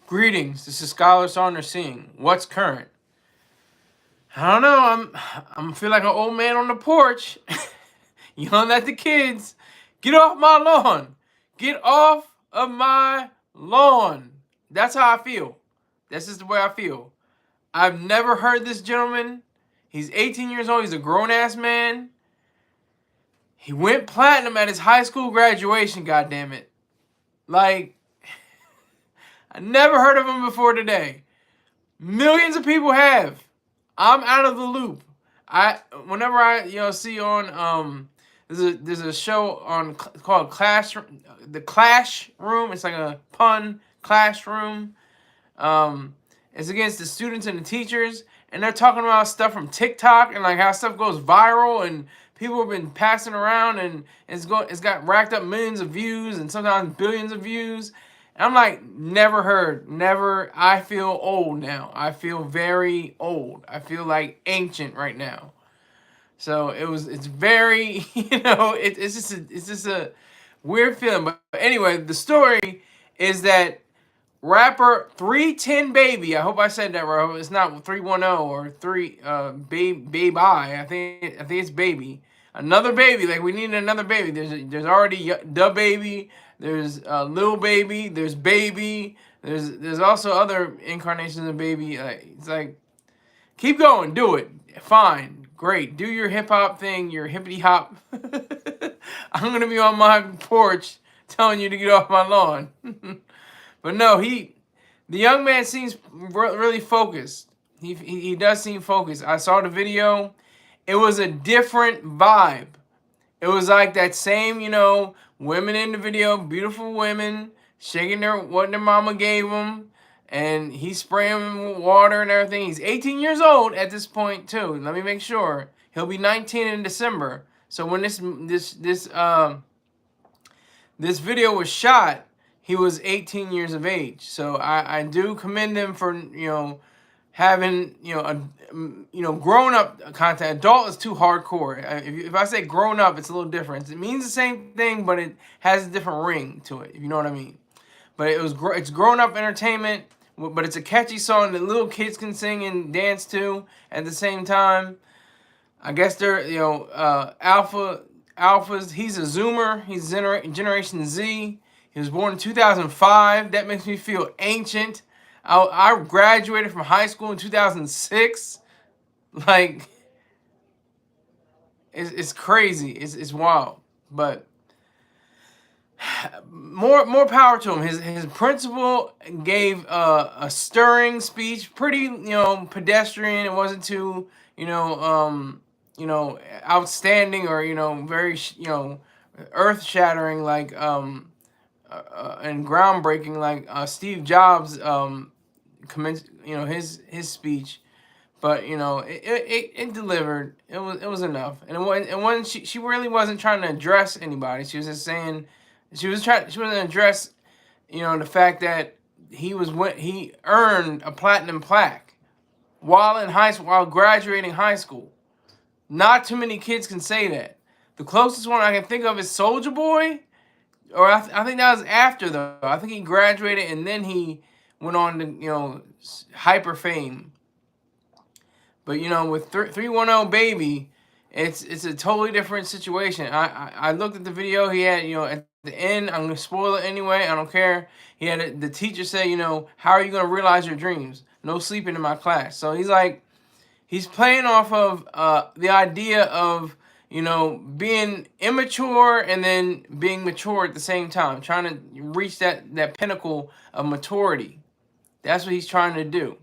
Greetings. This is Scholar Saunders Singh. What's current? I don't know. I'm feel like an old man on the porch, yelling at the kids. Get off my lawn. Get off of my lawn. That's how I feel. This is the way I feel. I've never heard this gentleman. He's 18 years old. He's a grown ass man. He went platinum at his high school graduation. God damn it! Like I never heard of him before today. Millions of people have. I'm out of the loop. Whenever I see on there's a show on called the Clash Room. It's like a pun classroom. It's against the students and the teachers, and they're talking about stuff from TikTok and like how stuff goes viral and people have been passing around and it's got racked up millions of views and sometimes billions of views. And I'm like, never heard, never. I feel old now. I feel very old. I feel like ancient right now. So it's very, it's just a weird feeling. But anyway, the story is that rapper 310BABII. I hope I said that right. It's not 310 or BABII. I think it's baby. Another baby. Like we need another baby. There's already the baby. There's Lil Baby. There's Baby. There's also other incarnations of Baby. It's like, keep going. Do it. Fine. Great. Do your hip hop thing. Your hippity hop. I'm gonna be on my porch telling you to get off my lawn. But no, the young man seems really focused. He does seem focused. I saw the video. It was a different vibe. It was like that same, women in the video, beautiful women, shaking what their mama gave them, and he's spraying them with water and everything. He's 18 years old at this point too. Let me make sure. He'll be 19 in December. So when this video was shot, he was 18 years of age. So I do commend him for having grown up content. Adult is too hardcore. If I say grown up, it's a little different. It means the same thing, but it has a different ring to it. If you know what I mean. But it's grown up entertainment. But it's a catchy song that little kids can sing and dance to at the same time. I guess they're alphas. He's a Zoomer. He's Generation Z. He was born in 2005. That makes me feel ancient. I graduated from high school in 2006. Like, it's crazy. It's wild. But more power to him. His principal gave a stirring speech, pretty pedestrian. It wasn't too outstanding or very earth shattering like and groundbreaking like Steve Jobs his speech, but it delivered. It was enough, and she really wasn't trying to address anybody. She was just saying she wasn't address the fact that he earned a platinum plaque while graduating high school. Not too many kids can say that. The closest one I can think of is Soulja Boy. Or I think that was after though. I think he graduated and then he went on to hyper fame. But with 310BABII, it's a totally different situation. I looked at the video he had. At the end, I'm gonna spoil it anyway. I don't care. He had the teacher say, how are you gonna realize your dreams? No sleeping in my class. So he's playing off of the idea of being immature and then being mature at the same time, trying to reach that pinnacle of maturity. That's what he's trying to do.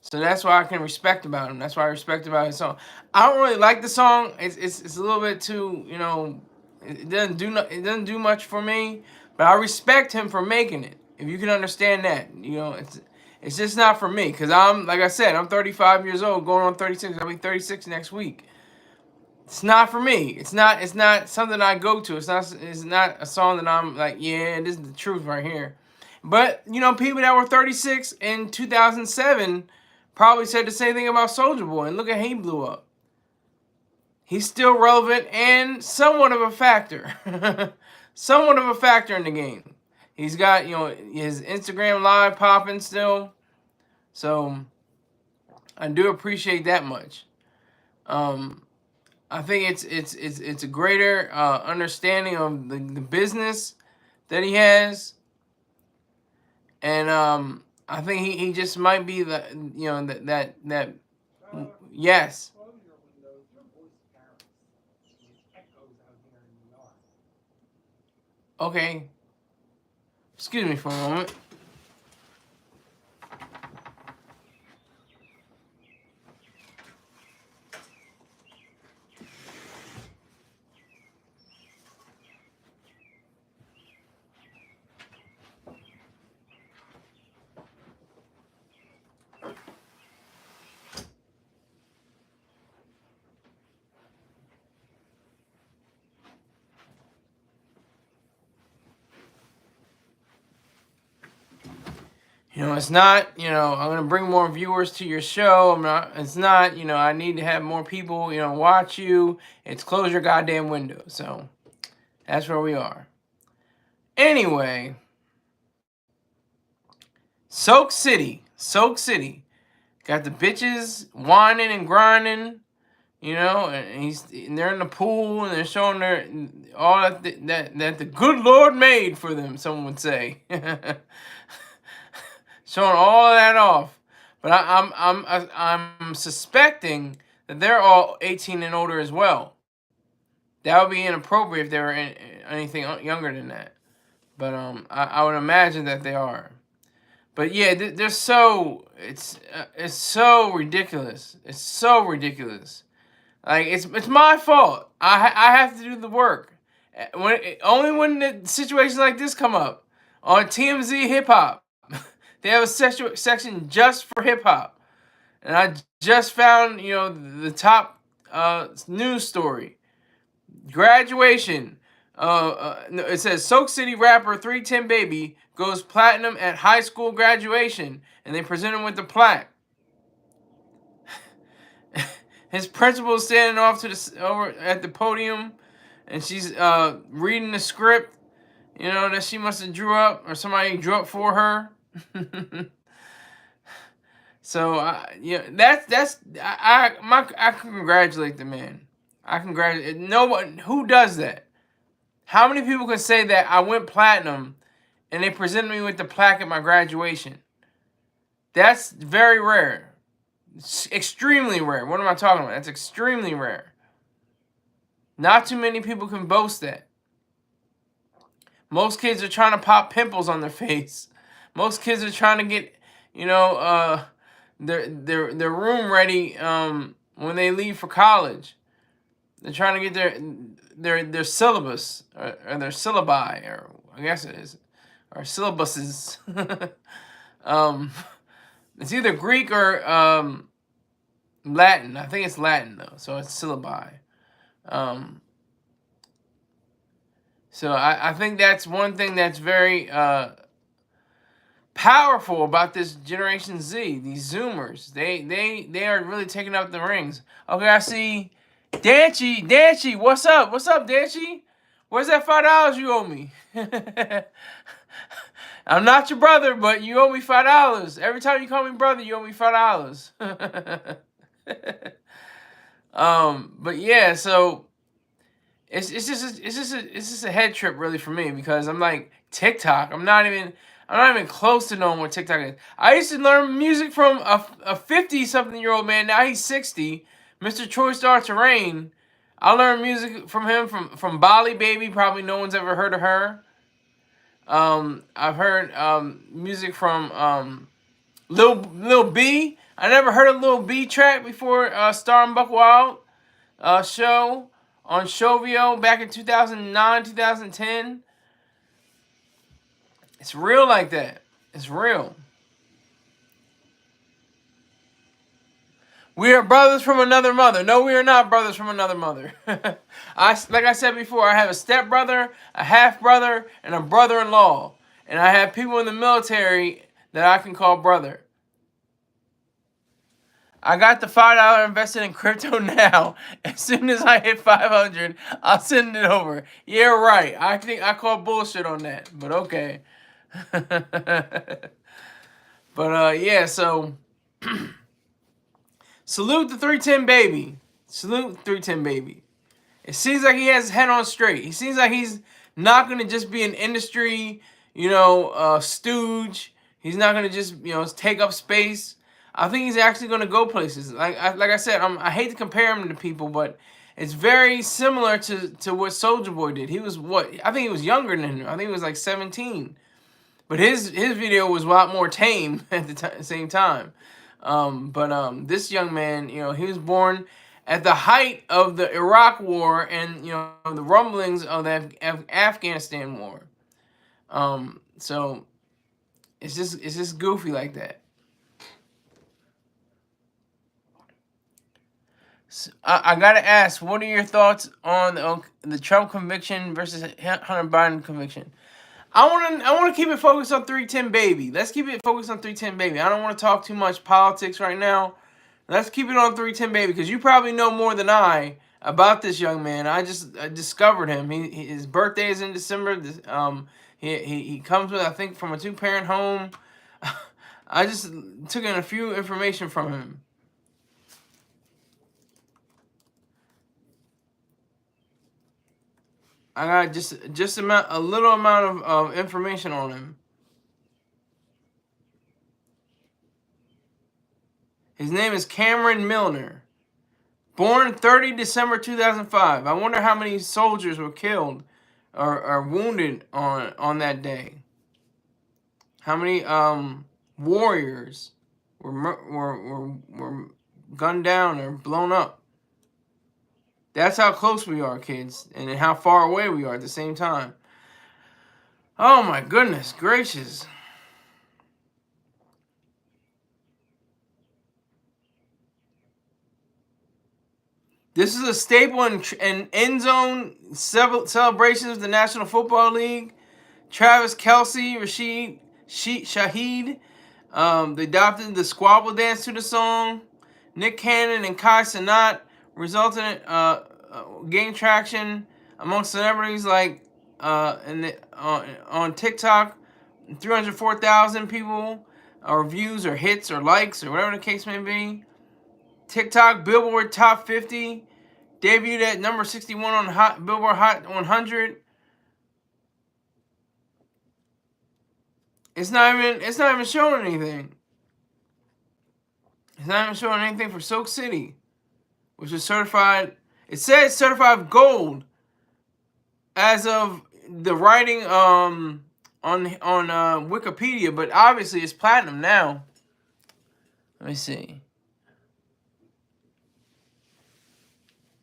So that's why I can respect about him. That's why I respect about his song. I don't really like the song. It's a little bit too, it doesn't do much for me, but I respect him for making it. If you can understand that, it's just not for me, because like I said, I'm 35 years old, going on 36. I'll be 36 next week. It's not for me. It's not something I go to. It's not a song that I'm like, yeah, this is the truth right here. But people that were 36 in 2007 probably said the same thing about Soulja Boy, and look at how he blew up. He's still relevant and somewhat of a factor. Somewhat of a factor in the game. He's got, you know, his Instagram live popping still. So I do appreciate that much. I think it's a greater understanding of the business that he has, and I think he just might be the, you know, that yes. Okay, excuse me for a moment. You know, it's not, you know, I'm going to bring more viewers to your show. It's not, you know, I need to have more people, you know, watch you. It's close your goddamn window. So that's where we are. Anyway, Soak City. Got the bitches whining and grinding, you know, and they're in the pool and they're showing their all that the good Lord made for them, someone would say. Showing all of that off, but I'm suspecting that they're all 18 and older as well. That would be inappropriate if they were anything younger than that. But I would imagine that they are. But yeah, they're so it's so ridiculous. It's so ridiculous. Like it's my fault. I have to do the work. Only when the situations like this come up on TMZ Hip Hop. They have a section just for hip hop, and I just found, you know, the top news story. Graduation. It says Soak City rapper 310BABII goes platinum at high school graduation, and they present him with the plaque. His principal is standing off to over at the podium, and she's reading the script, you know, that she must have drew up, or somebody drew up for her. So yeah, I congratulate the man. I congratulate no one who does that. How many people can say that I went platinum and they presented me with the plaque at my graduation? That's very rare. It's extremely rare. What am I talking about? That's extremely rare. Not too many people can boast that. Most kids are trying to pop pimples on their face. Most kids are trying to get, you know, their room ready when they leave for college. They're trying to get their syllabus or their syllabi, or I guess it is, or syllabuses. It's either Greek or Latin. I think it's Latin though, so it's syllabi. So I think that's one thing that's very powerful about this Generation Z. These Zoomers, they are really taking up the rings. Okay, I see Danchi, what's up? What's up, Danchi? Where's that $5 you owe me? I'm not your brother, but you owe me $5. Every time you call me brother, you owe me $5. But yeah, so it's just a head trip really for me, because I'm like, TikTok. I'm not even close to knowing what TikTok is. I used to learn music from a 50-something-year-old man. Now he's 60. Mr. Troy Star Terrain. I learned music from him from Bali Baby. Probably no one's ever heard of her. I've heard music from Lil B. I never heard a Lil B track before Star and Buck Wild show on Shovio back in 2009, 2010. It's real like that. It's real. We are brothers from another mother. No, we are not brothers from another mother. Like I said before, I have a stepbrother, a half-brother, and a brother-in-law. And I have people in the military that I can call brother. I got the $5 invested in crypto now. As soon as I hit 500, I'll send it over. Yeah, right. I think I call bullshit on that, but okay. But yeah, so salute the 310 baby. Salute 310 baby. It seems like he has his head on straight. He seems like he's not gonna just be an industry, stooge. He's not gonna just, take up space. I think he's actually gonna go places. Like I said, I hate to compare him to people, but it's very similar to what Soulja Boy did. He was I think he was younger than him. I think he was like 17. But his video was a lot more tame at the same time. But this young man, he was born at the height of the Iraq War and the rumblings of the Afghanistan War. So it's just goofy like that. So I gotta ask, what are your thoughts on the Trump conviction versus Hunter Biden conviction? I want to keep it focused on 310 baby. Let's keep it focused on 310 baby. I don't want to talk too much politics right now. Let's keep it on 310 baby because you probably know more than I about this young man. I discovered him. His birthday is in December. He comes with, I think, from a 2-parent home. I just took in a few information from him. I got just a little amount of information on him. His name is Cameron Milner. Born 30 December 2005. I wonder how many soldiers were killed or wounded on that day. How many warriors were gunned down or blown up. That's how close we are, kids, and how far away we are at the same time. Oh my goodness gracious. This is a staple in end zone celebrations of the National Football League. Travis Kelce, Rashid Shaheed, they adopted the squabble dance to the song. Nick Cannon and Kai Cenat resulted in gain traction among celebrities like on TikTok. 304,000 people or views or hits or likes or whatever the case may be. TikTok Billboard Top 50 debuted at number 61 on Billboard Hot 100. It's not even showing anything. It's not even showing anything for Soak City, which is certified. It says certified gold as of the writing on Wikipedia, but obviously it's platinum now. Let me see.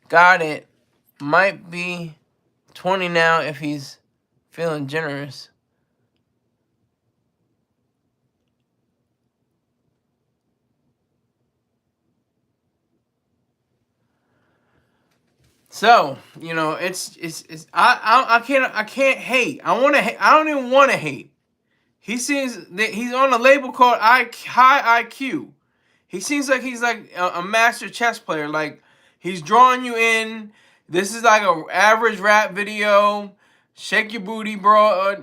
Got it. Might be 20 now if he's feeling generous. So, I can't hate. I don't even want to hate. He seems that he's on a label called High IQ. He seems like he's like a master chess player. Like he's drawing you in. This is like an average rap video. Shake your booty, bro.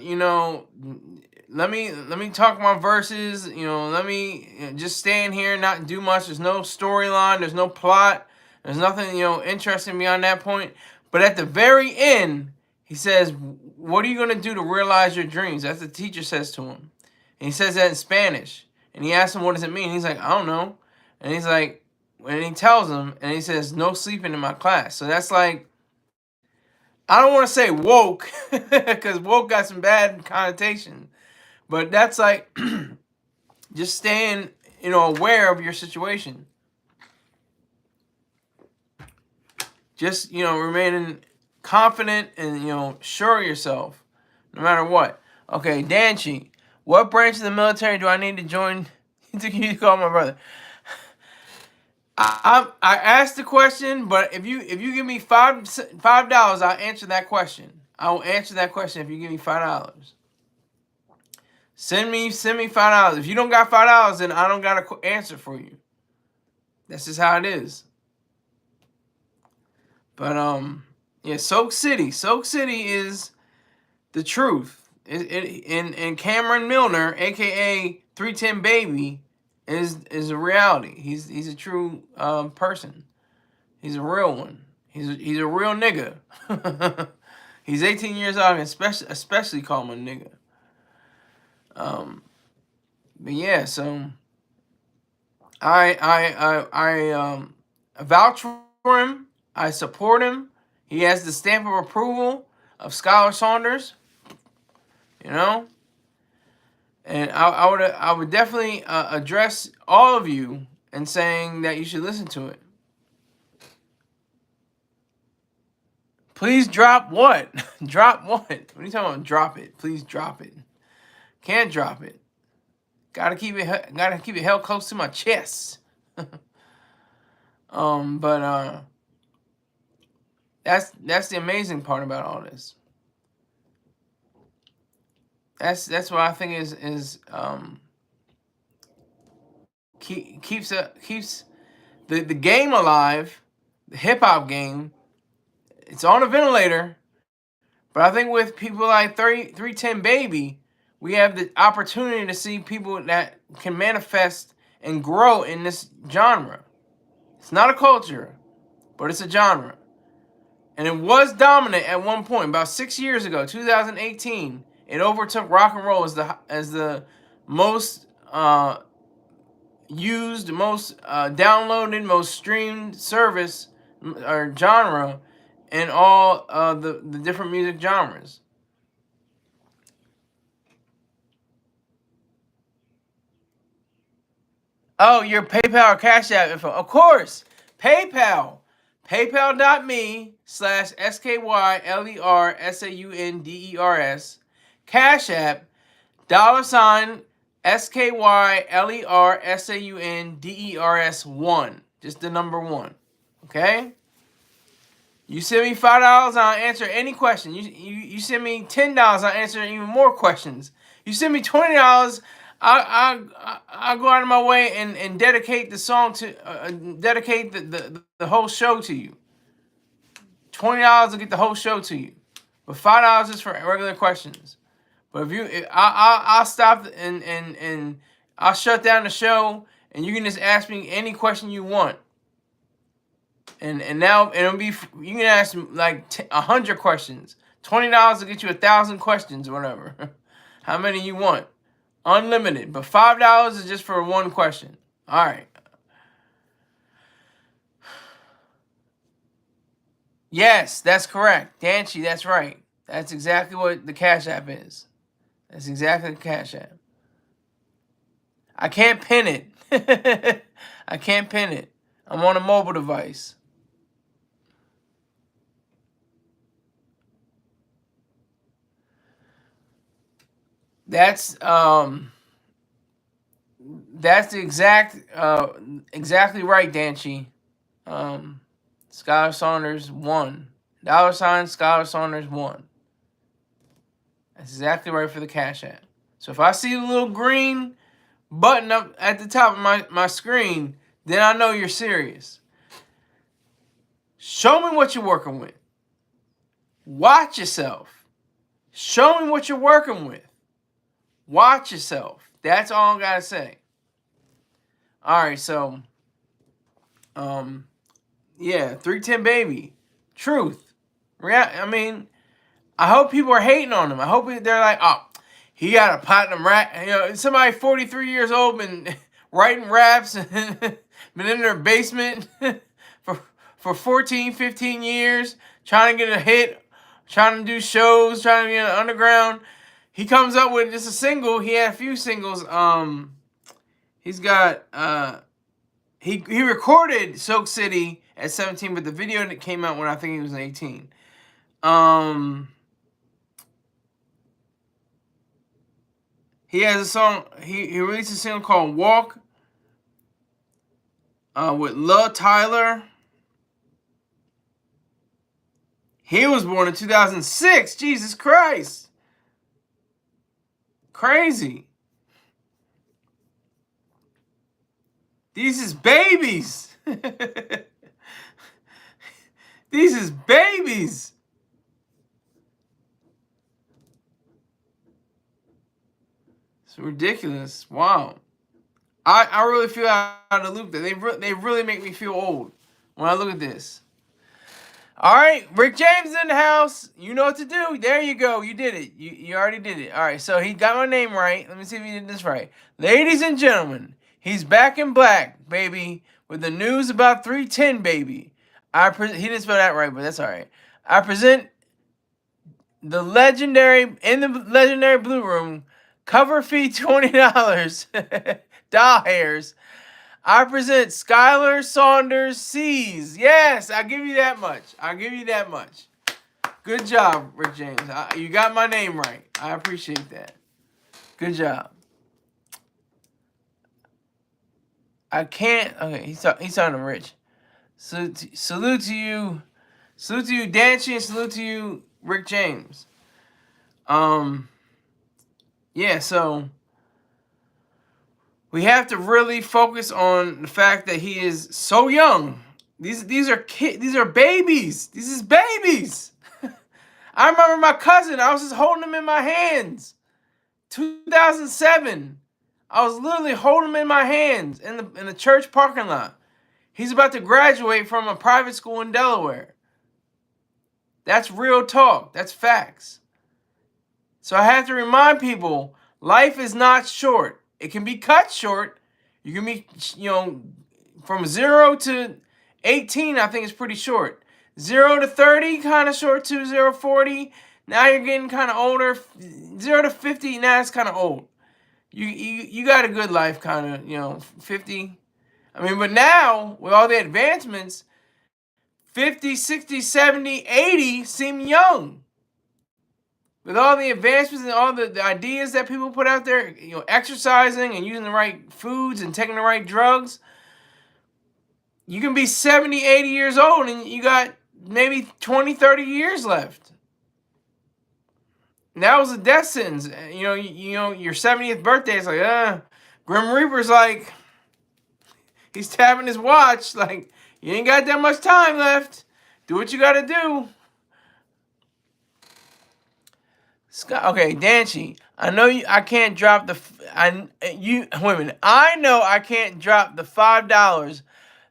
Let me talk my verses. Let me just stand here and not do much. There's no storyline. There's no plot. There's nothing, interesting beyond that point. But at the very end, he says, what are you going to do to realize your dreams? That's what the teacher says to him. And he says that in Spanish. And he asks him, what does it mean? He's like, I don't know. And he's like, and he tells him, and he says, no sleeping in my class. So that's like, I don't want to say woke, because woke got some bad connotation. But that's like, just staying, aware of your situation. Just, remaining confident and, sure of yourself, no matter what. Okay, Danchi, what branch of the military do I need to join? You call my brother. I asked the question, but if you give me $5, I'll answer that question. I will answer that question if you give me $5. Send me $5. If you don't got $5, then I don't got an answer for you. That's just how it is. But yeah, Soak City is the truth. and Cameron Milner, aka 310BABII, is a reality. He's a true person. He's a real one. He's a real nigga. He's 18 years old, and especially call him a nigga. But yeah, so I vouch for him. I support him. He has the stamp of approval of Scholar Saunders. You know, and I would definitely address all of you and saying that you should listen to it. Please drop what? Drop what? What are you talking about? Drop it. Please drop it. Can't drop it. Gotta keep it held close to my chest. But that's the amazing part about all this. That's what I think is keeps the game alive, the hip hop game. It's on a ventilator, but I think with people like 310BABII, we have the opportunity to see people that can manifest and grow in this genre. It's not a culture, but it's a genre. And it was dominant at one point, about 6 years ago, 2018. It overtook rock and roll as the most used, most downloaded, most streamed service or genre in all the different music genres. Oh, your PayPal or Cash App info. Of course. PayPal. PayPal.me/SKYLERSAUNDERS. Cash App $SKYLERSAUNDERS1. Just the number 1. Okay? You send me $5, I'll answer any question. You send me $10, I'll answer even more questions. You send me $20, I'll go out of my way and dedicate the song to dedicate the whole show to you. $20 will get the whole show to you, but $5 is for regular questions. But I'll stop and I'll shut down the show, and you can just ask me any question you want. And now it'll be, you can ask like 100 questions. $20 will get you 1,000 questions or whatever. How many you want? Unlimited. But $5 is just for one question. All right. Yes, that's correct. Danchi, that's right. That's exactly what the Cash App is. That's exactly the Cash App. I can't pin it. I can't pin it. I'm on a mobile device. That's the exactly right, Danchi. Scholar Saunders 1. $ Scholar Saunders 1. That's exactly right for the Cash App. So if I see a little green button up at the top of my screen, then I know you're serious. Show me what you're working with. Watch yourself. Show me what you're working with. Watch yourself. That's all I gotta say. All right, so yeah, 310BABII. Truth. I mean, I hope people are hating on him. I hope they're like, oh, he got a platinum rap. You know, somebody 43 years old been writing raps and been in their basement for 14, 15 years, trying to get a hit, trying to do shows, trying to get an underground. He comes up with just a single. He had a few singles. He's got he recorded Soak City at 17, but the video that came out when I think he was 18. He has a song. He released a single called "Walk" with Lil Tyler. He was born in 2006. Jesus Christ. Crazy. These is babies. These is babies. It's ridiculous. Wow. I really feel out of the loop. That they really make me feel old when I look at this. All right, Rick James is in the house. You know what to do. There you go. You did it. You already did it. All right, so he got my name right. Let me see if he did this right. Ladies and gentlemen, he's back in black, baby, with the news about 310BABII. He didn't spell that right, but that's all right. I present in the legendary Blue Room, cover fee $20, doll hairs. I present Skylar Saunders Seas. Yes, I'll give you that much. I'll give you that much. Good job, Rick James. You got my name right. I appreciate that. Good job. I can't. Okay, he's talking to Rich. Salute to you. Salute to you, Danchi, and salute to you, Rick James. Yeah, so we have to really focus on the fact that he is so young. These are kids. These are babies. These is babies. I remember my cousin. I was just holding him in my hands. 2007. I was literally holding him in my hands in the church parking lot. He's about to graduate from a private school in Delaware. That's real talk. That's facts. So I have to remind people, life is not short. It can be cut short. You can be, from 0 to 18, I think it's pretty short. 0 to 30, kind of short too. 0 to 40, now you're getting kind of older. 0 to 50, now it's kind of old. You got a good life, kind of, 50. I mean, but now, with all the advancements, 50, 60, 70, 80 seem young. With all the advancements and all the ideas that people put out there, exercising and using the right foods and taking the right drugs, you can be 70, 80 years old and you got maybe 20, 30 years left. And that was a death sentence. Your 70th birthday, it's like, Grim Reaper's like, he's tapping his watch, like, you ain't got that much time left. Do what you got to do. Okay, Danchi, I know I can't drop the wait a minute. I know I can't drop the $5,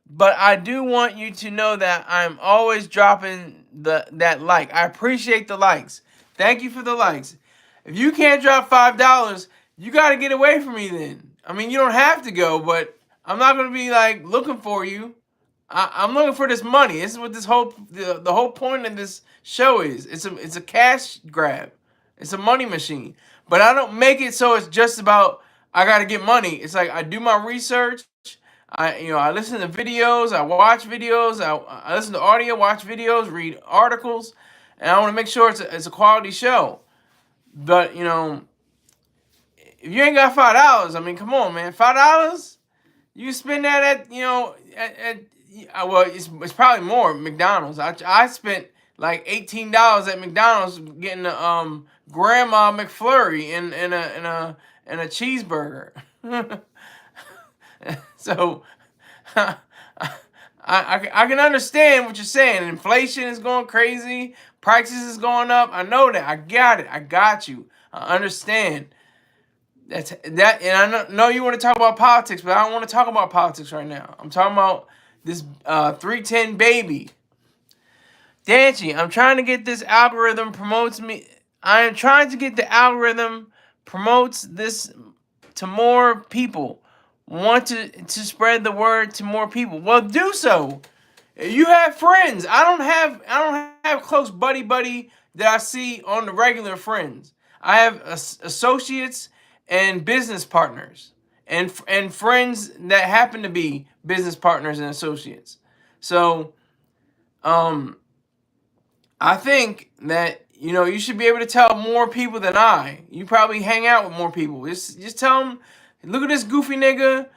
but I do want you to know that I'm always dropping that like. I appreciate the likes. Thank you for the likes. If you can't drop $5, you got to get away from me then. I mean, you don't have to go, but I'm not going to be like looking for you. I'm looking for this money. This is what the whole point of this show is. It's a cash grab. It's a money machine. But I don't make it so it's just about I gotta get money. It's like I do my research. I listen to videos. I watch videos. I listen to audio, watch videos, read articles, and I want to make sure it's a quality show. But if you ain't got $5, I mean, come on, man, $5. You spend that at well, it's probably more. McDonald's. I spent like $18 at McDonald's getting a Grandma McFlurry and a cheeseburger. So I can understand what you're saying. Inflation is going crazy. Prices is going up. I know that. I got it. I got you. I understand. And I know you want to talk about politics, but I don't want to talk about politics right now. I'm talking about this 310BABII. Danchi, I'm trying to get this algorithm promotes me. I am trying to get the algorithm promotes this to more people. Want to spread the word to more people. Well, do so. You have friends. I don't have close buddy that I see on the regular friends. I have associates and business partners and friends that happen to be business partners and associates. So, I think that you should be able to tell more people than I. You probably hang out with more people. Just tell them, look at this goofy nigga.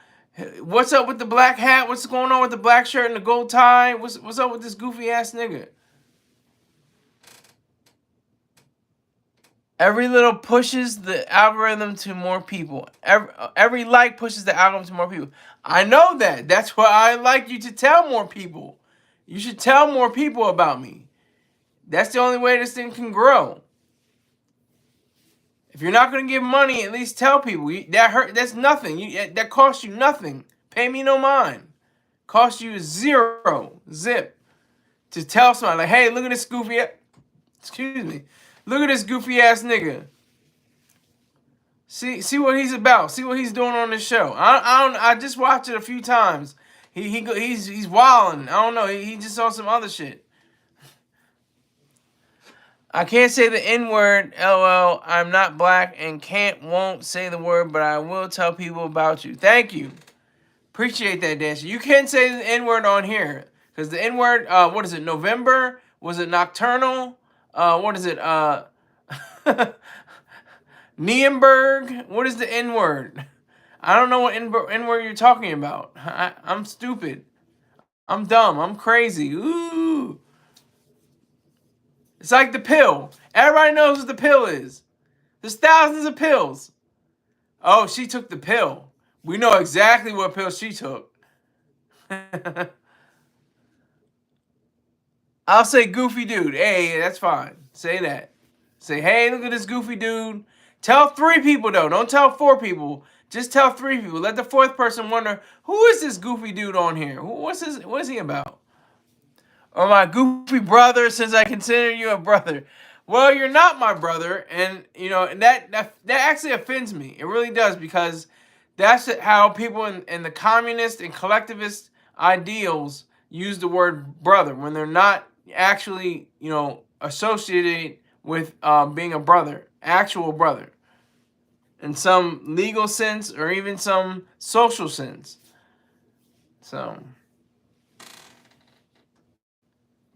What's up with the black hat? What's going on with the black shirt and the gold tie? What's up with this goofy ass nigga? Every little pushes the algorithm to more people. Every like pushes the algorithm to more people. I know that. That's why I like you to tell more people. You should tell more people about me. That's the only way this thing can grow. If you're not gonna give money, at least tell people. That hurt. That's nothing. That costs you nothing. Pay me no mind. Cost you zero zip to tell somebody like, hey, look at this goofy. Excuse me. Look at this goofy ass nigga. See what he's about. See what he's doing on this show. I just watched it a few times. He's wilding. I don't know. He just on some other shit. I can't say the N word. LOL. I'm not black and won't say the word, but I will tell people about you. Thank you. Appreciate that, Dancer. You can say the N word on here because the N word. What is it? November? Was it nocturnal? What is it? Nienberg? What is the N word? I don't know what N word you're talking about. I'm stupid. I'm dumb. I'm crazy. Ooh. It's like the pill. Everybody knows what the pill is. There's thousands of pills. Oh, she took the pill. We know exactly what pill she took. I'll say goofy dude. Hey, that's fine. Say that. Say, hey, look at this goofy dude. Tell 3 people, though. Don't tell 4 people. Just tell 3 people. Let the 4th person wonder, who is this goofy dude on here? What is he about? Or my goofy brother, since I consider you a brother. Well, you're not my brother, and that actually offends me. It really does, because that's how people in the communist and collectivist ideals use the word brother when they're not actually, associated with being a brother, actual brother, in some legal sense or even some social sense. So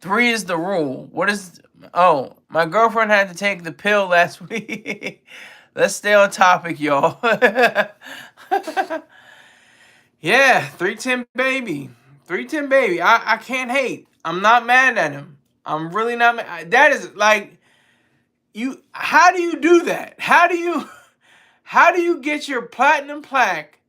3 is the rule. What is? Oh, my girlfriend had to take the pill last week. Let's stay on topic, y'all. Yeah, 310BABII. 310BABII. I can't hate. I'm not mad at him. I'm really not mad. That is like, how do you do that? How do you get your platinum plaque?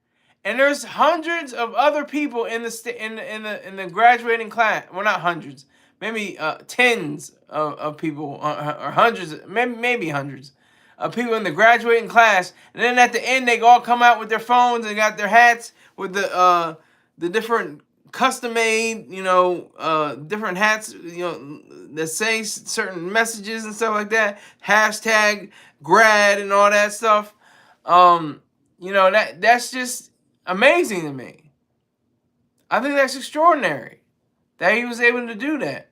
And there's hundreds of other people in the graduating class. Well, not hundreds, maybe tens of people, or hundreds, maybe hundreds of people in the graduating class. And then at the end, they all come out with their phones and got their hats with the different custom made, different hats, that say certain messages and stuff like that. Hashtag grad and all that stuff. That's just amazing to me. I think that's extraordinary that he was able to do that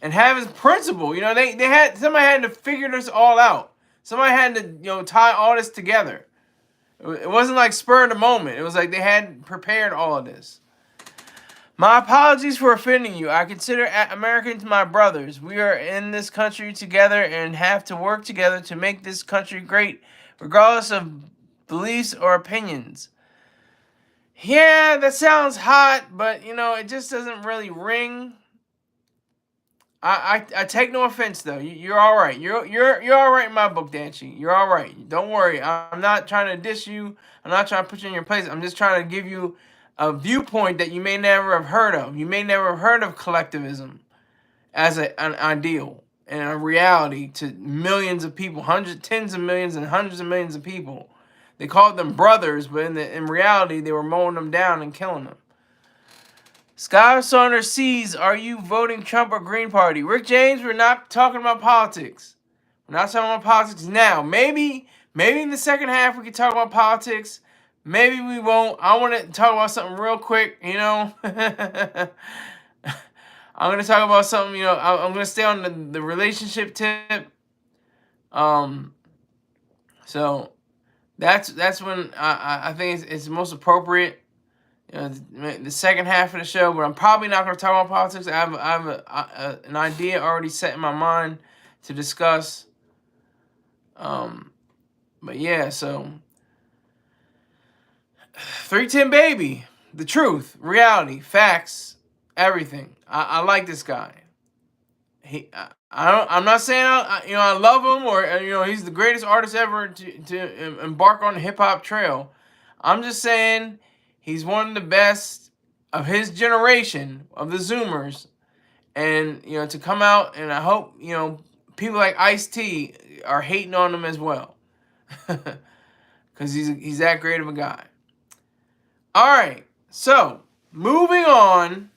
and have his principle. Somebody had to figure this all out. Somebody had to tie all this together. It wasn't like spur of the moment. It was like they had prepared all of this. My apologies for offending you. I consider Americans my brothers. We are in this country together and have to work together to make this country great, regardless of beliefs or opinions. Yeah, that sounds hot, but it just doesn't really ring. I take no offense though. You're all right. You're all right in my book, Dancy. You're all right. Don't worry. I'm not trying to diss you. I'm not trying to put you in your place. I'm just trying to give you a viewpoint that you may never have heard of. You may never have heard of collectivism as an ideal and a reality to millions of people, tens of millions and hundreds of millions of people. They called them brothers, but in reality, they were mowing them down and killing them. Skylar Saunders sees, are you voting Trump or Green Party? Rick James, we're not talking about politics. We're not talking about politics now. Maybe in the second half we can talk about politics. Maybe we won't. I want to talk about something real quick, I'm going to talk about something, I'm going to stay on the relationship tip. So that's when I think it's most appropriate, the second half of the show. But I'm probably not going to talk about politics. I have an idea already set in my mind to discuss. But yeah, so 310BABII, the truth, reality, facts, everything. I like this guy. I'm not saying I love him or he's the greatest artist ever to embark on the hip hop trail. I'm just saying he's one of the best of his generation, of the Zoomers, and to come out, and I hope people like Ice-T are hating on him as well. Because he's that great of a guy. All right, so moving on,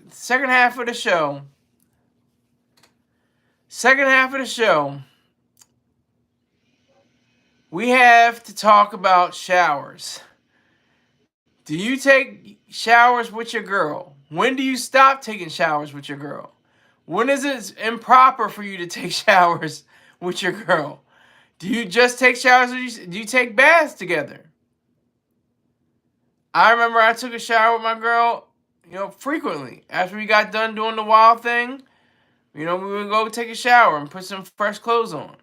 second half of the show. Second half of the show, we have to talk about showers. Do you take showers with your girl? When do you stop taking showers with your girl? When is it improper for you to take showers with your girl? Do you just take showers or do you take baths together? I remember I took a shower with my girl, frequently. After we got done doing the wild thing, we would go take a shower and put some fresh clothes on.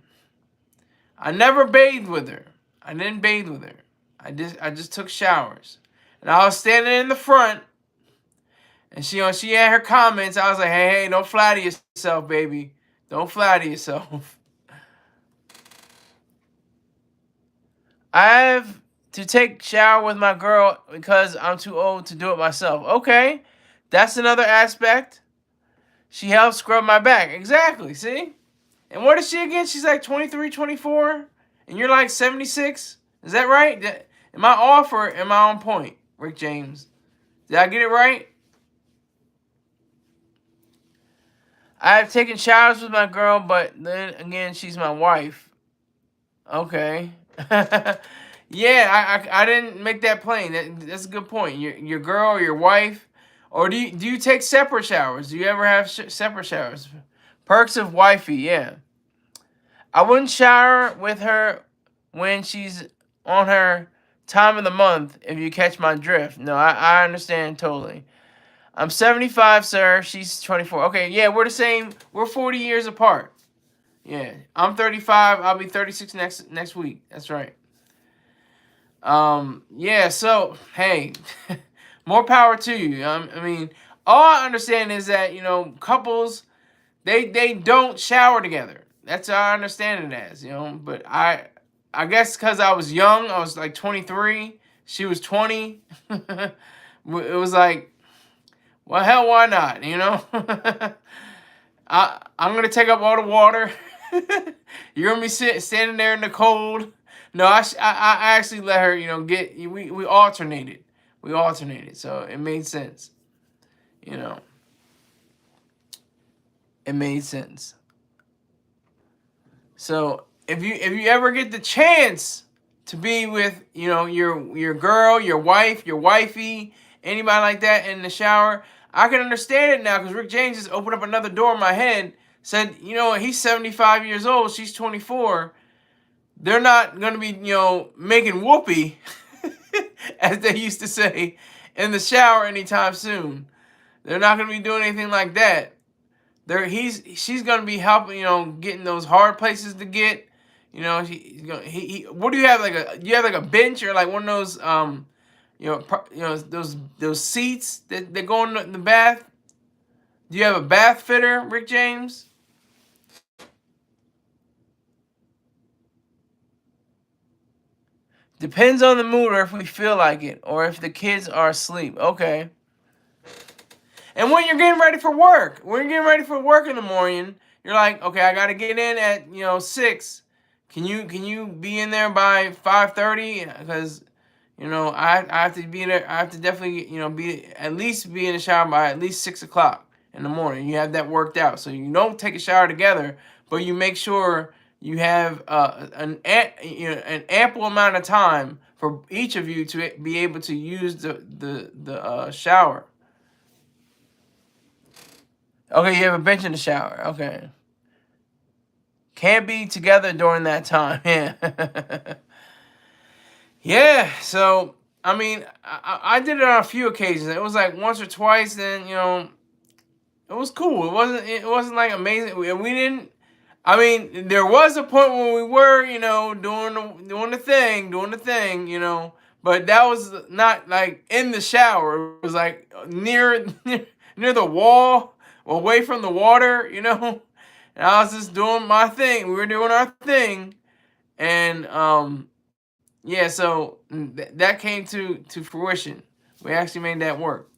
I never bathed with her. I didn't bathe with her. I just took showers. And I was standing in the front, and she had her comments. I was like, hey, don't flatter yourself, baby. Don't flatter yourself. I have to take shower with my girl because I'm too old to do it myself. Okay, that's another aspect. She helps scrub my back. Exactly, see? And what is she again? She's like 23, 24, and you're like 76? Is that right? Am I off or am I on point, Rick James? Did I get it right? I have taken showers with my girl, but then again, she's my wife. Okay. Yeah, I didn't make that plain. That's a good point. Your girl or your wife, or do you take separate showers? Do you ever have separate showers? Perks of wifey, yeah. I wouldn't shower with her when she's on her time of the month, if you catch my drift. No, I understand totally. I'm 75, sir. She's 24. Okay, yeah, we're the same. We're 40 years apart. Yeah, I'm 35. I'll be 36 next week. That's right. Yeah, so, hey, more power to you. I mean, all I understand is that, couples, they don't shower together. That's how I understand it as, but I guess because I was young, I was like 23, she was 20. It was like, well, hell, why not, I'm going to take up all the water. You're going to be standing there in the cold. No, I actually let her, we alternated. We alternated, so it made sense. It made sense. So if you ever get the chance to be with, your girl, your wife, your wifey, anybody like that in the shower, I can understand it now because Rick James just opened up another door in my head. Said, he's 75 years old, she's 24. They're not going to be, making whoopee, as they used to say, in the shower anytime soon. They're not going to be doing anything like that. She's going to be helping, getting those hard places to get. What do you have, you have like a bench or like one of those, those seats that go in the bath? Do you have a bath fitter, Rick James? Depends on the mood or if we feel like it or if the kids are asleep. Okay. And when you're getting ready for work, in the morning, you're like, okay, I got to get in at, 6. Can you be in there by 5:30? Because, I have to be there. I have to definitely, at least be in the shower by at least 6 o'clock in the morning. You have that worked out. So you don't take a shower together, but you make sure you have an ample amount of time for each of you to be able to use the shower. Okay, you have a bench in the shower. Okay. Can't be together during that time. Yeah. Yeah, so, I mean, I did it on a few occasions. It was like once or twice, then, it was cool. It wasn't like amazing. We didn't, I mean, there was a point when we were, doing the thing, but that was not like in the shower. It was like near the wall, away from the water, And I was just doing my thing. We were doing our thing, and yeah, so that came to fruition. We actually made that work.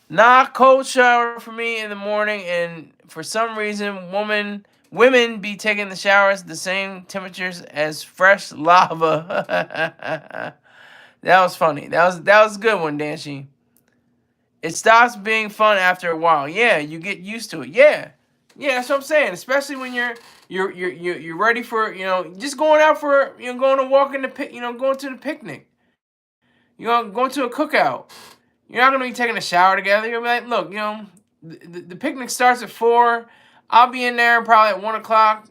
Nah, cold shower for me in the morning, and for some reason, woman women be taking the showers the same temperatures as fresh lava. That was funny. That was a good one, Dancy. It stops being fun after a while. Yeah, you get used to it. Yeah, yeah, that's what I'm saying. Especially when you're ready for, just going out for, going to walk in the going to the picnic. Going to a cookout. You're not gonna be taking a shower together. You'll be like, look, the picnic starts at 4. I'll be in there probably at 1 o'clock.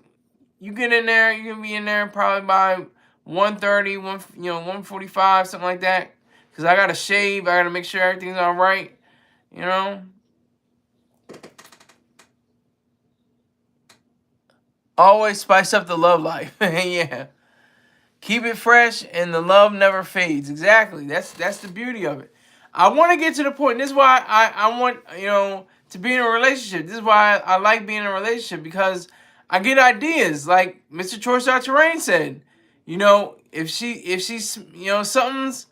You get in there, you're gonna be in there probably by 1:30, 1:45, something like that. Cause I gotta shave, I gotta make sure everything's all right. Always spice up the love life. Yeah. Keep it fresh and the love never fades. Exactly. That's the beauty of it. I want to get to the point. This is why I want, to be in a relationship. This is why I like being in a relationship, because I get ideas. Like Mr. Chorstar Terrain said, if she's, something's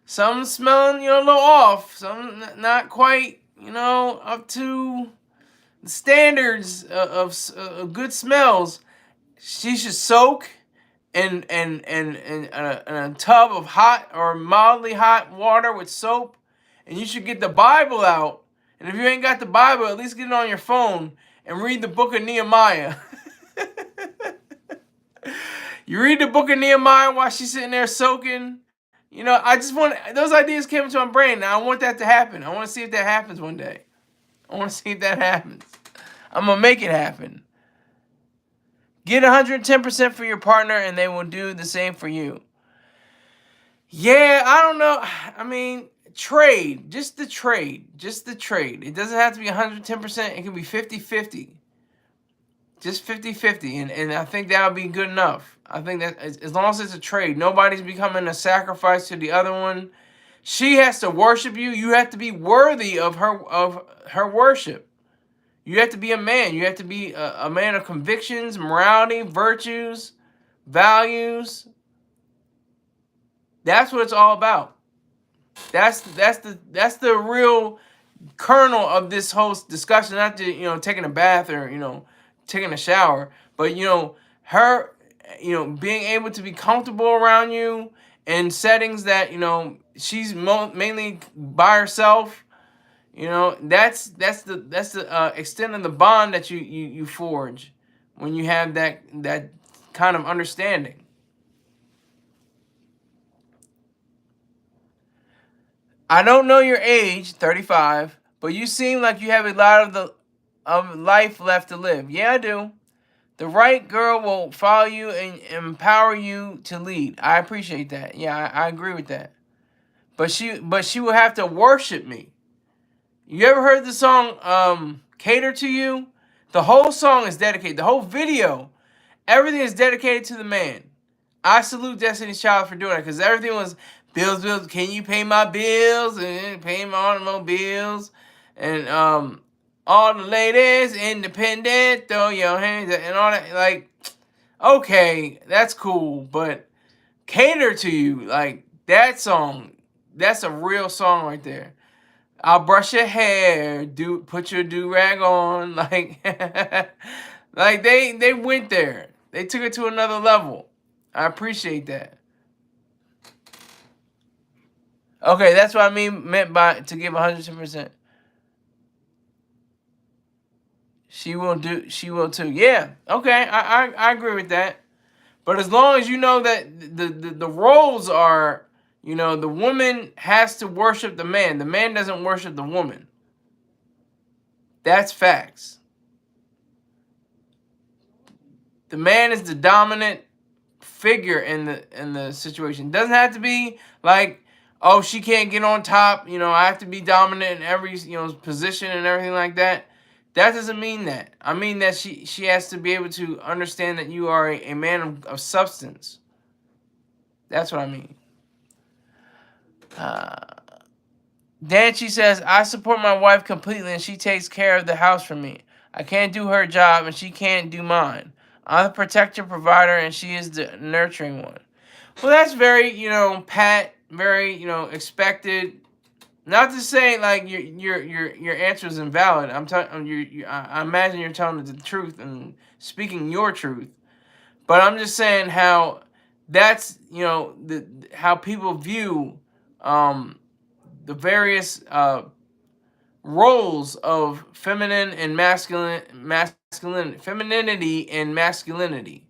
smelling, a little off, something not quite, up to the standards of good smells, she should soak in a tub of hot or mildly hot water with soap, and you should get the Bible out. And if you ain't got the Bible, at least get it on your phone and read the book of Nehemiah. You read the book of Nehemiah while she's sitting there soaking. I just want, those ideas came into my brain. Now I want that to happen. I want to see if that happens one day. I want to see if that happens. I'm going to make it happen. Get 110% for your partner and they will do the same for you. Yeah, I don't know. I mean, trade. Just the trade. It doesn't have to be 110%. It can be 50-50. Just 50-50. And I think that would be good enough. I think that as long as it's a trade, nobody's becoming a sacrifice to the other one. She has to worship you. You have to be worthy of her worship. You have to be a man. You have to be a man of convictions, morality, virtues, values. That's what it's all about. That's the real kernel of this whole discussion. Not to, taking a bath or, taking a shower, but, her, being able to be comfortable around you in settings that, she's mainly by herself. That's the extent of the bond that you forge when you have that kind of understanding. I don't know your age, 35, but you seem like you have a lot of life left to live. Yeah, I do. The right girl will follow you and empower you to lead. I appreciate that. Yeah, I agree with that. But she will have to worship me. You ever heard the song Cater to You? The whole song is dedicated. The whole video, everything is dedicated to the man. I salute Destiny's Child for doing that, because everything was bills, can you pay my bills? And pay my automobiles. And all the ladies, independent, throw your hands, and all that. Like, okay, that's cool, but Cater to You, like, that song, that's a real song right there. I'll brush your hair, put your do-rag on, like, like they went there. They took it to another level. I appreciate that. Okay, that's what I meant by to give 110%. She will too. Yeah, okay, I agree with that. But as long as you know that the roles are, the woman has to worship the man. The man doesn't worship the woman. That's facts. The man is the dominant figure in the situation. Doesn't have to be like, oh, she can't get on top. I have to be dominant in every position and everything like that. That doesn't mean that. I mean that she has to be able to understand that you are a man of substance. That's what I mean. Dancy says, I support my wife completely and she takes care of the house for me. I can't do her job and she can't do mine. I'm the protector, provider, and she is the nurturing one. Well, that's very, pat, very, expected. Not to say like your answer is invalid. I'm telling you, I imagine you're telling the truth and speaking your truth. But I'm just saying how that's the how people view um, the various roles of feminine and masculine femininity and masculinity.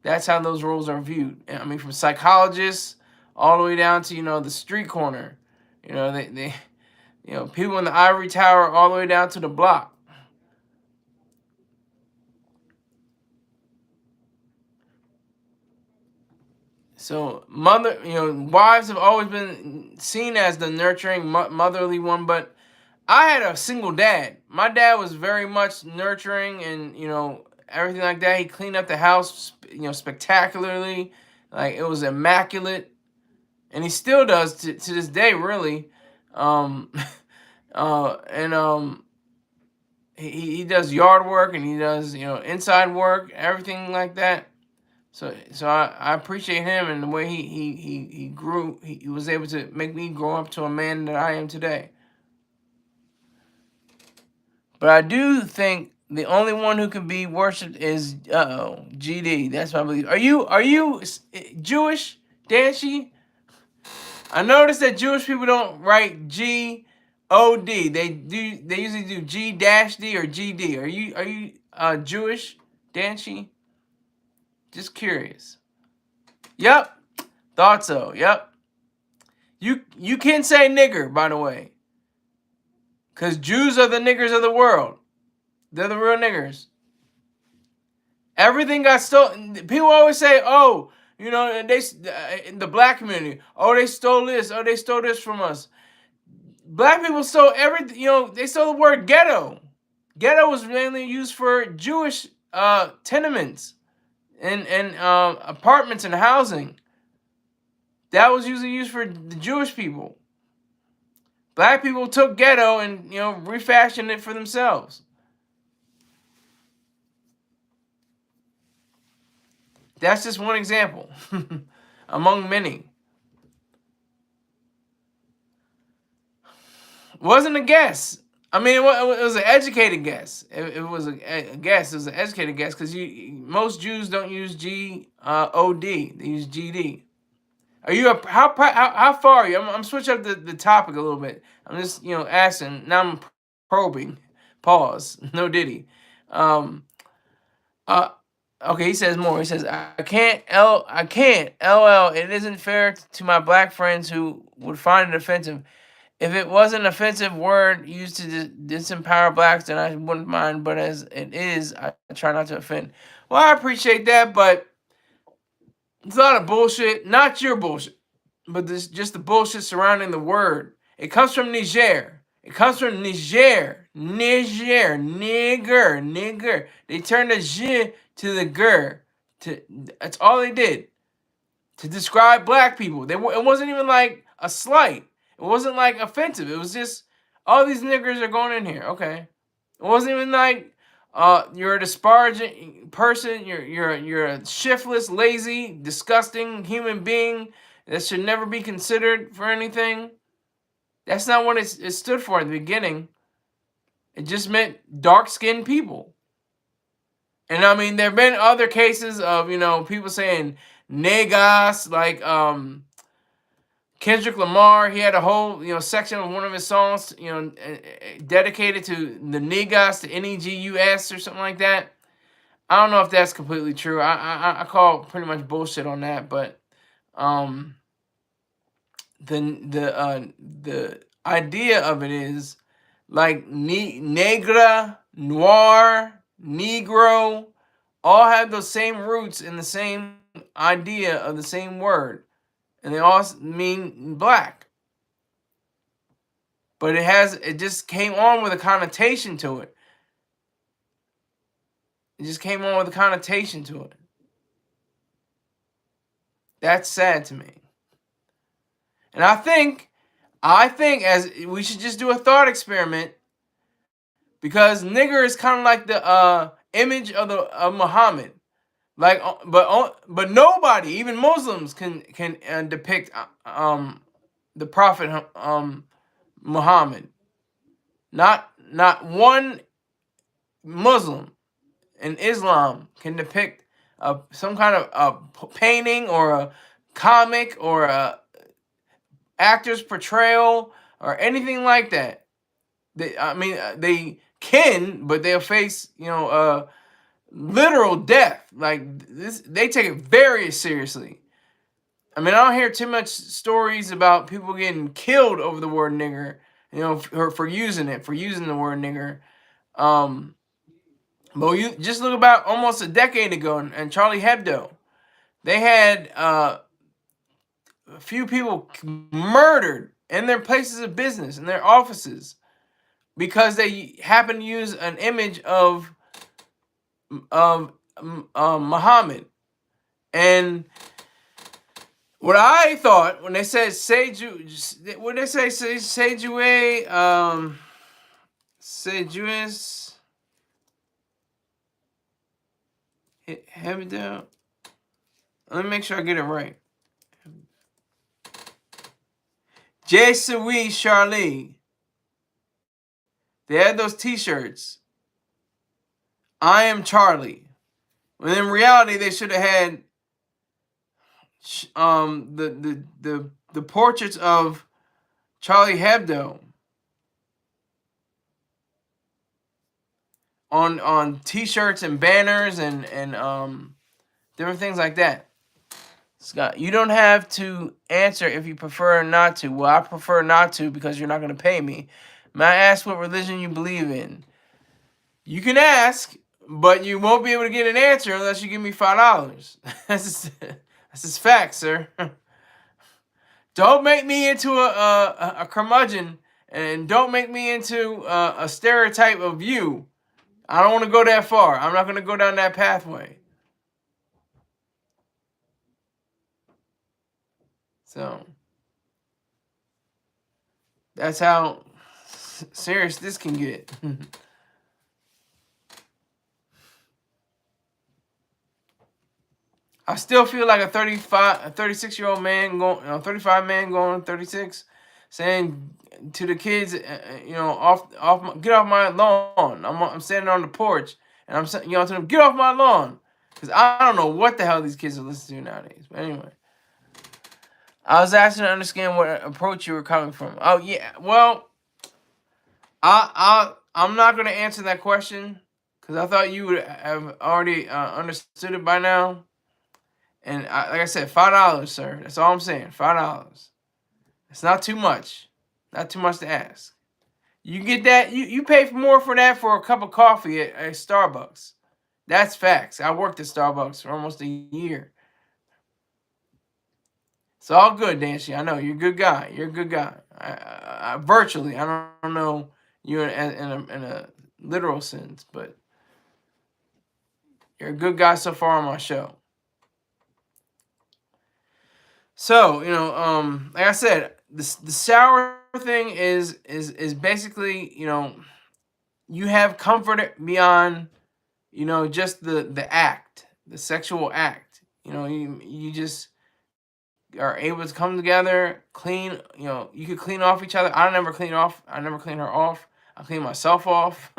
That's how those roles are viewed. I mean, from psychologists all the way down to the street corner. They people in the ivory tower all the way down to the block. So wives have always been seen as the nurturing, motherly one. But I had a single dad. My dad was very much nurturing, and everything like that. He cleaned up the house, spectacularly. Like, it was immaculate, and he still does to this day, really. Um, and he does yard work, and he does inside work, everything like that. So I appreciate him and the way he grew. He was able to make me grow up to a man that I am today. But I do think the only one who can be worshipped is GD. That's my belief. Are you Jewish, Danshi? I noticed that Jewish people don't write GOD. They usually do G-D or GD. Are you Jewish, Danshi? Just curious. Yep. Thought so. Yep. You can say nigger, by the way. Because Jews are the niggers of the world. They're the real niggers. Everything got stolen. People always say, oh, they in the black community, oh, they stole this, oh, they stole this from us. Black people stole everything. They stole the word ghetto. Ghetto was mainly used for Jewish tenements and apartments and housing. That was usually used for the Jewish people. Black people took ghetto and refashioned it for themselves. That's just one example among many. It wasn't a guess. I mean, it was an educated guess. It was a guess. It was an educated guess because most Jews don't use GOD. They use GD. Are you how far are you? I'm switching up the topic a little bit. I'm just asking. Now I'm probing. Pause. No diddy. Um. Okay. He says more. He says I can't. LL. It isn't fair to my black friends who would find it offensive. If it was an offensive word used to disempower blacks, then I wouldn't mind. But as it is, I try not to offend. Well, I appreciate that, but it's a lot of bullshit. Not your bullshit, but just the bullshit surrounding the word. It comes from Niger. It comes from Niger. Niger. Nigger. They turned the J to the ger. That's all they did to describe black people. It wasn't even like a slight. It wasn't like offensive. It was just all these niggers are going in here. Okay. It wasn't even like you're a disparaging person. You're a shiftless, lazy, disgusting human being that should never be considered for anything. That's not what it stood for at the beginning. It just meant dark-skinned people. And I mean, there have been other cases of people saying negas, like Kendrick Lamar. He had a whole section of one of his songs dedicated to the niggas, the Negus or something like that. I don't know if that's completely true. I call pretty much bullshit on that, but the idea of it is like negra, noir, negro, all have those same roots and the same idea of the same word, and they all mean black. But it just came on with a connotation to it. It just came on with a connotation to it. That's sad to me. And I think as we should just do a thought experiment, because nigger is kind of like the image of Muhammad. Like, but nobody, even Muslims, can depict the Prophet Muhammad. Not one Muslim in Islam can depict some kind of a painting or a comic or a actor's portrayal or anything like that. They can, but they'll face literal death. Like this, they take it very seriously. I mean, I don't hear too much stories about people getting killed over the word nigger, for using the word nigger. But you just look about almost a decade ago, and Charlie Hebdo, they had a few people murdered in their places of business, in their offices, because they happen to use an image of Muhammad. And what I thought when they said what they say Sejuwe, Sejuis Hebdo. Let me make sure I get it right. Jesui Charlie. They had those T-shirts. I am Charlie. When in reality, they should have had the portraits of Charlie Hebdo on T-shirts and banners and different things like that. Scott, you don't have to answer if you prefer not to. Well, I prefer not to because you're not going to pay me. May I ask what religion you believe in? You can ask, but you won't be able to get an answer unless you give me $5. That's just fact, sir. Don't make me into a curmudgeon, and don't make me into a stereotype of you. I don't want to go that far. I'm not going to go down that pathway. So that's how serious this can get. I still feel like a 36-year-old man going, 35 man going 36, saying to the kids, get off my lawn. I'm standing on the porch, and I'm to them, get off my lawn, because I don't know what the hell these kids are listening to nowadays. But anyway, I was asking to understand what approach you were coming from. Oh yeah, well, I'm not gonna answer that question because I thought you would have already understood it by now. And like I said, $5, sir. That's all I'm saying. $5. It's not too much. Not too much to ask. You get that. You pay more for that for a cup of coffee at Starbucks. That's facts. I worked at Starbucks for almost a year. It's all good, Dancy. I know you're a good guy. You're a good guy. Virtually, I don't know you in a literal sense, but you're a good guy so far on my show. So, like I said, the sour thing is basically, you have comfort beyond, just the act, the sexual act. You just are able to come together, clean, you could clean off each other. I never clean her off. I clean myself off.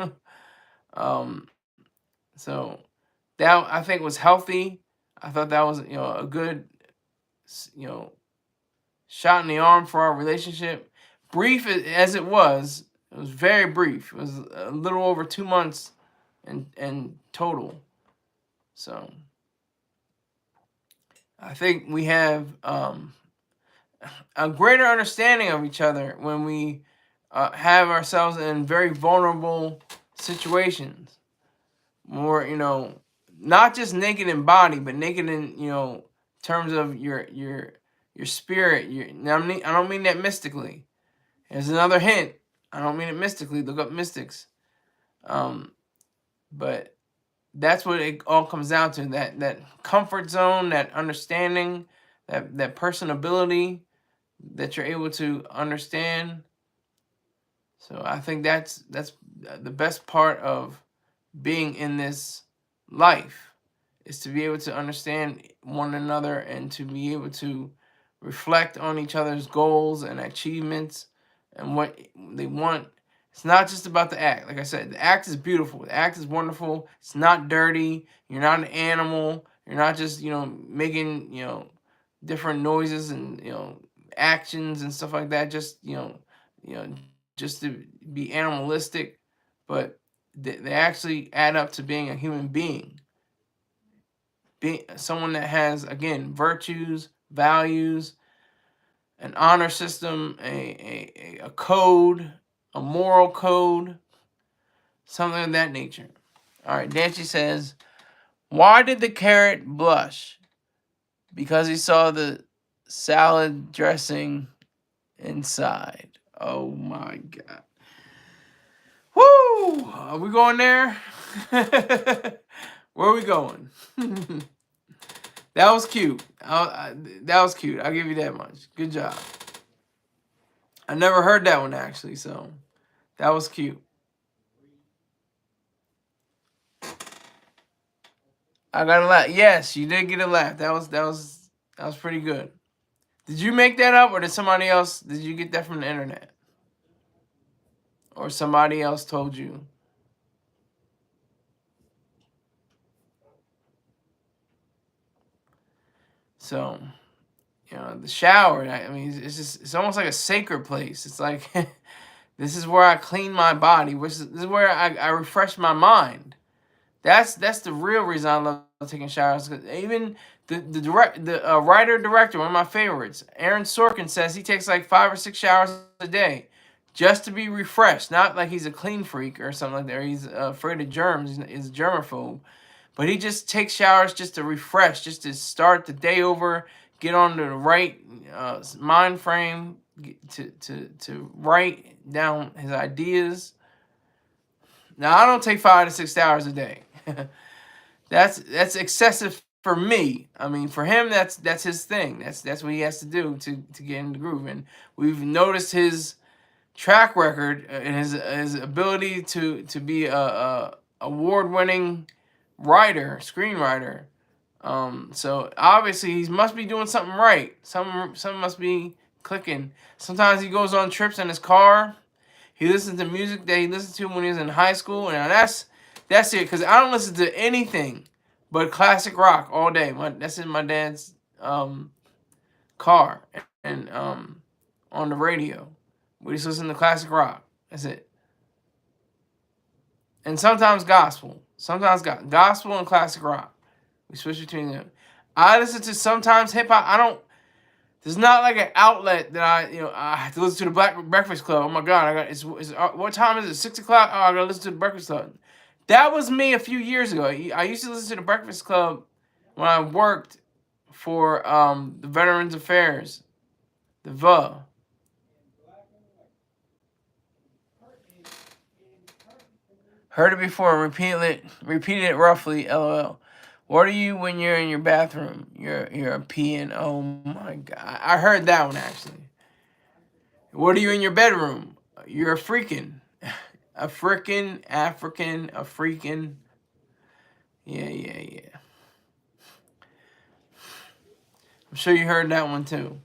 So that I think was healthy. I thought that was, a good, shot in the arm for our relationship. Brief as it was very brief. It was a little over 2 months in total. So I think we have a greater understanding of each other when we have ourselves in very vulnerable situations. More, not just naked in body, but naked in, terms of your spirit. I don't mean that mystically. Here's another hint. I don't mean it mystically. Look up mystics. But that's what it all comes down to. That comfort zone, that understanding, that personability that you're able to understand. So I think that's the best part of being in this life, is to be able to understand one another and to be able to reflect on each other's goals and achievements and what they want. It's not just about the act. Like I said, the act is beautiful. The act is wonderful. It's not dirty. You're not an animal. You're not just, making, different noises and, actions and stuff like that. Just, just to be animalistic. But they actually add up to being a human being. Being someone that has, again, virtues, values, an honor system, a code, a moral code, something of that nature. All right, Nancy says, why did the carrot blush? Because he saw the salad dressing inside. Oh my God. Woo! Are we going there? Where are we going? That was cute. That was cute. I'll give you that much. Good job. I never heard that one actually, so that was cute. I got a laugh. Yes, you did get a laugh. That was pretty good. Did you make that up, or did somebody else? Did you get that from the internet, or somebody else told you? So, the shower. I mean, it's almost like a sacred place. It's like this is where I clean my body. This is where I refresh my mind. That's the real reason I love taking showers. Cause even the writer director, one of my favorites, Aaron Sorkin, says he takes like 5 or 6 showers a day just to be refreshed. Not like he's a clean freak or something like that. Or he's afraid of germs. He's a germaphobe, but he just takes showers just to refresh, just to start the day over, get on the right mind frame, to write down his ideas. Now I don't take 5 to 6 hours a day. That's excessive for me. I mean, for him, that's his thing. That's what he has to do to get in the groove. And we've noticed his track record and his ability to be a award-winning writer, screenwriter. So obviously he must be doing something right. Something must be clicking. Sometimes he goes on trips in his car. He listens to music that he listened to when he was in high school, and that's it. Because I don't listen to anything but classic rock all day. That's in my dad's car and on the radio. We just listen to classic rock. That's it. And sometimes gospel. Sometimes gospel and classic rock. We switch between them. I listen to sometimes hip hop. There's not like an outlet that I have to listen to the Black Breakfast Club. Oh my God, what time is it? 6 o'clock. Oh, I gotta listen to the Breakfast Club. That was me a few years ago. I used to listen to the Breakfast Club when I worked for the Veterans Affairs, the VA. Heard it before. Repeated it roughly. LOL. What are you when you're in your bathroom? You're a peeing. Oh my God. I heard that one actually. What are you in your bedroom? You're a freaking. A freaking African. A freaking. Yeah. I'm sure you heard that one too.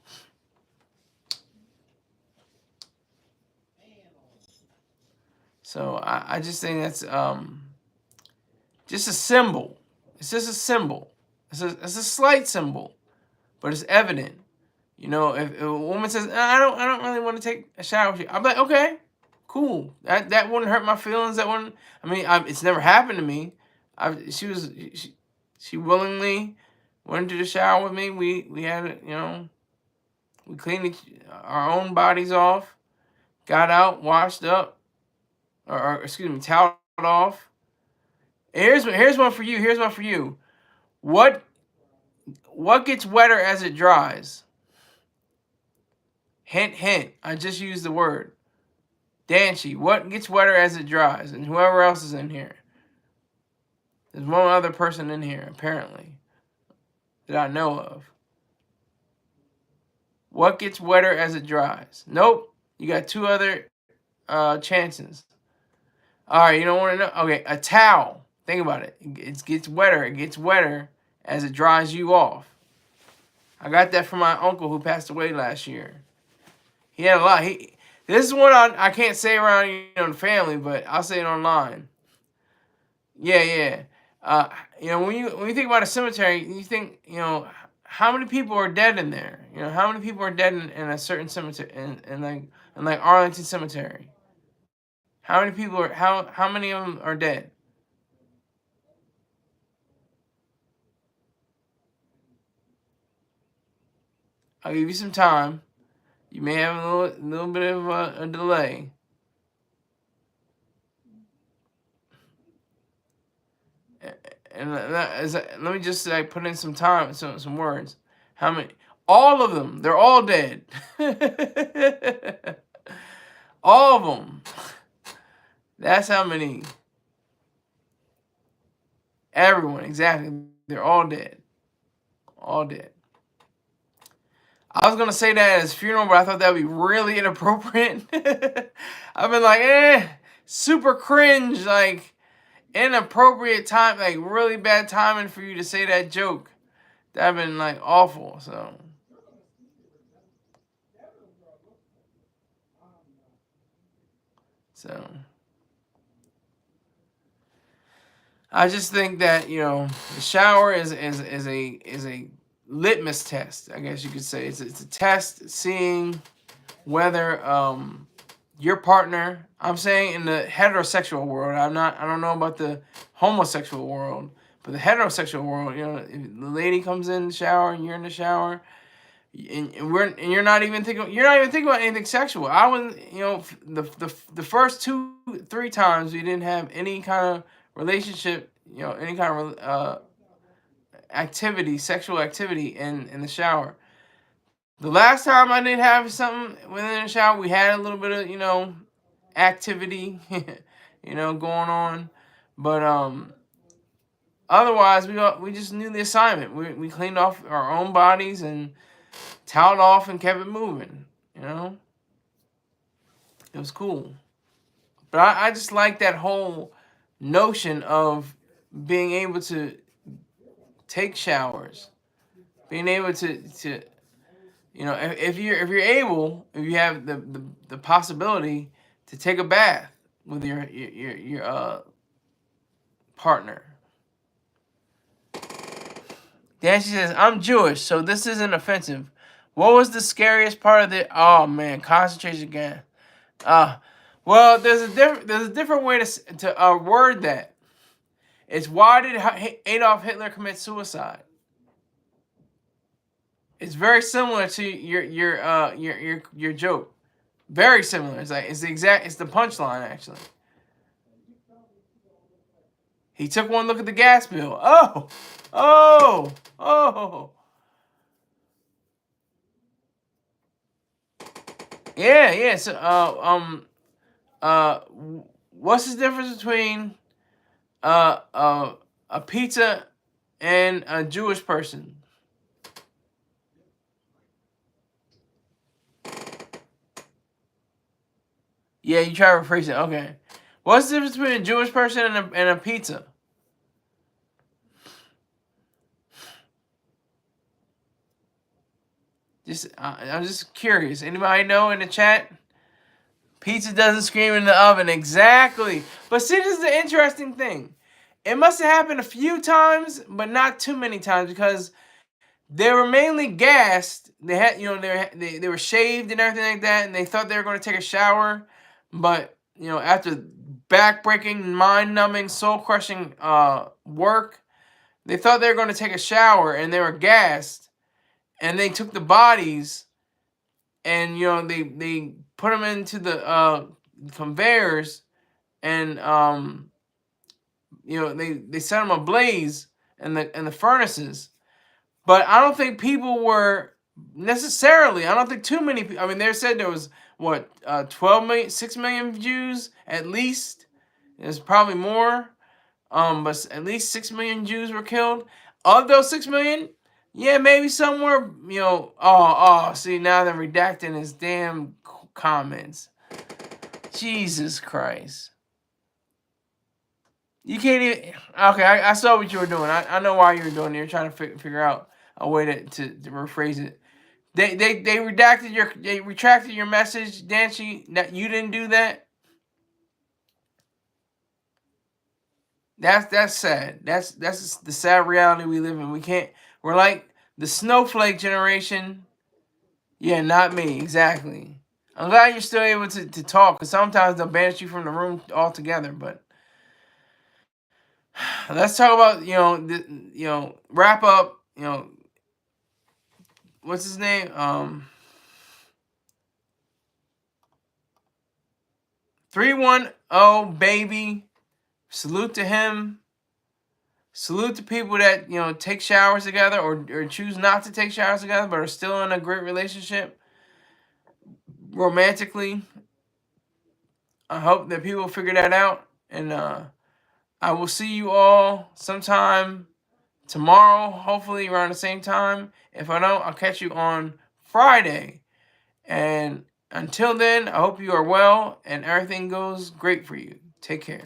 So I just think that's just a symbol. It's just a symbol. It's a slight symbol, but it's evident. If a woman says, I don't really want to take a shower with you, I'm like, okay, cool. That wouldn't hurt my feelings. That wouldn't. I mean, it's never happened to me. She willingly went into the shower with me. We had we cleaned our own bodies off, got out, washed up, or excuse me, toweled off. Here's one for you. Here's one for you. What gets wetter as it dries? Hint, hint. I just used the word. Danchi, what gets wetter as it dries? And whoever else is in here. There's one other person in here, apparently, that I know of. What gets wetter as it dries? Nope. You got 2 other chances. All right, you don't want to know? Okay, a towel. Think about it. It gets wetter. It gets wetter as it dries you off. I got that from my uncle who passed away last year. He had a lot. This is one I can't say around the family, but I'll say it online. Yeah, yeah. Uh, when you think about a cemetery, you think how many people are dead in there? How many people are dead in a certain cemetery in like Arlington Cemetery? How many people are how many of them are dead? I'll give you some time. You may have a little bit of a delay. And let me just like put in some time, some words. How many? All of them. They're all dead. All of them. That's how many. Everyone, exactly. They're all dead. All dead. I was gonna say that at his funeral, but I thought that would be really inappropriate. I've been like, super cringe, like inappropriate time, like really bad timing for you to say that joke. That'd been like awful. So I just think that the shower is a litmus test. I guess you could say it's a test seeing whether your partner. I'm saying in the heterosexual world. I don't know about the homosexual world, but the heterosexual world. If the lady comes in the shower and you're in the shower, and you're not even thinking about anything sexual. I was the first 2-3 times we didn't have any kind of relationship, any kind of activity, sexual activity in the shower. The last time I did have something within the shower, we had a little bit of activity, going on, but otherwise we just knew the assignment. We cleaned off our own bodies and toweled off and kept it moving. It was cool. But I just like that whole notion of being able to take showers, being able to if you're able, if you have the possibility to take a bath with your partner. Dancy says, I'm Jewish, so this isn't offensive. What was the scariest part of the? Oh man, concentration again. Well, there's a different way to word that. It's why did Adolf Hitler commit suicide? It's very similar to your joke. Very similar. It's the punchline actually. He took one look at the gas bill. Oh, oh, oh. Yeah, yeah. So, what's the difference between a pizza and a Jewish person? Yeah, you try to rephrase it. Okay. What's the difference between a Jewish person and a pizza? I'm just curious. Anybody know in the chat? Pizza doesn't scream in the oven. Exactly. But see, this is the interesting thing. It must have happened a few times, but not too many times because they were mainly gassed. They had, they were shaved and everything like that, and they thought they were going to take a shower, but after back-breaking, mind-numbing, soul-crushing work, they thought they were going to take a shower, and they were gassed, and they took the bodies, and they put them into the conveyors, and they set them ablaze in the furnaces. But I don't think people were necessarily. I don't think too many people. I mean, they said there was what 12 million, 6 million Jews at least. There's probably more, but at least 6 million Jews were killed. Of those 6 million, yeah, maybe somewhere. See, now they're redacting his damn comments. Jesus Christ. You can't even. Okay, I saw what you were doing. I know why you were doing it. You're trying to figure out a way to rephrase it. They retracted your message, Dancy. That you didn't do that. That's sad. That's the sad reality we live in. We're like the snowflake generation. Yeah, not me, exactly. I'm glad you're still able to talk, because sometimes they'll banish you from the room altogether. But let's talk about, wrap up, what's his name? 310BABII. Salute to him. Salute to people that, take showers together, or choose not to take showers together, but are still in a great relationship romantically. I hope that people figure that out. And I will see you all sometime tomorrow, hopefully around the same time. If I don't, I'll catch you on Friday. And until then, I hope you are well and everything goes great for you. Take care.